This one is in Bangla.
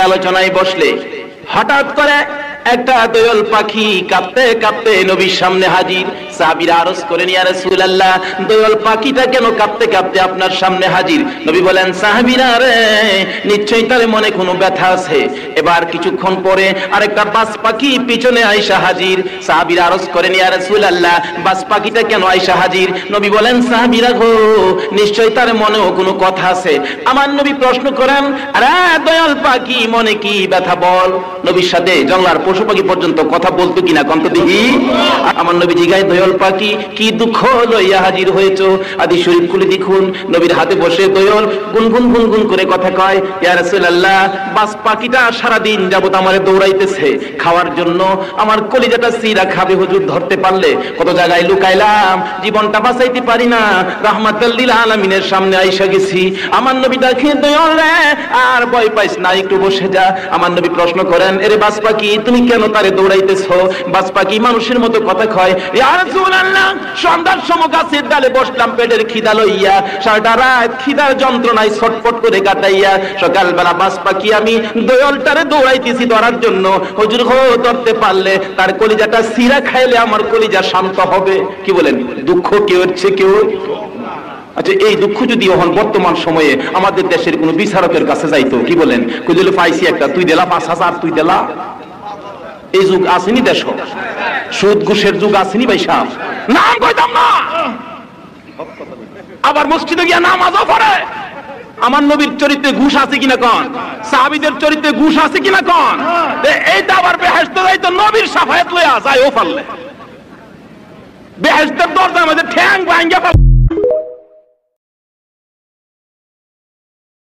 আলোচনায় বসলে হঠাৎ করে একটা দোয়েল পাখি কাঁপতে কাঁপতে নবীর সামনে হাজির। সাহাবীরা আরজ করেন, ইয়া রাসূলুল্লাহ, দোয়েল পাখিটা কেন কাঁপতে কাঁপতে আপনার সামনে হাজির? নবী বলেন, সাহাবীরা রে, নিশ্চয়ই তার মনে কোনো ব্যথা আছে। এবার কিছুক্ষণ পরে আরেকটা বাজ পাখি পিছনে আয়েশা হাজির। সাহাবীরা আরজ করেন, ইয়া রাসূলুল্লাহ, বাজ পাখিটা কেন আয়েশা হাজির? নবী বলেন, সাহাবীরা গো, নিশ্চয়ই তার মনেও কোনো কথা আছে। আমার নবী প্রশ্ন করেন, আরে দোয়েল পাখি, মনে কি ব্যথা বল। নবীর সাথে জঙ্গলার পশু পাখি পর্যন্ত কথা বলতো কিনা কন্ত দেখি। আমার নবী জিগায়, দোয়েল পাখি কি দুঃখ লইয়া হাজির হয়েছো? হাদিস শরীফ খুলে দেখুন, নবীর হাতে বসে দোয়েল গুনগুন গুনগুন করে কথা কয়, ইয়া রাসূলুল্লাহ, বাজ পাখিটা সারা দিন যাবত আমারে দৌড়াইতেছে খাওয়ার জন্য, আমার কলিজাটা সিরা খাবে হুজুর, ধরতে পারলে। কত জায়গায় লুকাইলাম, জীবনটা বাঁচাইতে পারি না, রাহমাতুল লিল আলামিনের সামনে আইসা গেছি। আমার নবী দেখে, দোয়েল রে, আর ভয় পাইস না, একটু বসে যা। আমার নবী প্রশ্ন করেন, এরে বাজ পাখি, তুমি কেন তারে দৌড়াইতেছো? বাজ পাখি মানুষের মতো কথা কয়, ইয়া রাসূলুল্লাহ, সন্ধ্যার সময় গাছের ডালে বসলাম পেটের খিদা লইয়া, সারাটা রাত খিদার যন্ত্রণায় ছটফট করে কাটাইয়া সকালবেলা বাজ পাখি আমি দোয়েলটারে দৌড়াইতেছি ধরার জন্য। হুজুর গো, ধরতে পারলে তার কলিজাটা সিরা খাইলে আমার কলিজা শান্ত হবে। কি বলেন, দুঃখ কেউ হচ্ছে কেউ। আচ্ছা, এই দুঃখ যদি বর্তমান সময়ে আমাদের দেশের কোন বিচারকের কাছে যাইতো, কি বলেন, কইল পাইছি একটা, তুই দিলা 5,000, তুই দিলা। এই যুগ আসেনি দেশ, সুদ ঘুষের যুগ আসেনি ভাই সাহেব, নাম কইতাম না। আবার মসজিদে গিয়া নামাজও পড়ে। আমার নবীর চরিত্রে ঘুষ আছে কিনা কন? সাহাবীদের চরিত্রে ঘুষ আছে কিনা কন? এইটা আবার বেহেশতে যাইতো নবীর সাফায়াত লইয়া যায় ও পারলে, বেহেশতের দরজা আমাদের ঠ্যাং ভাঙ্গা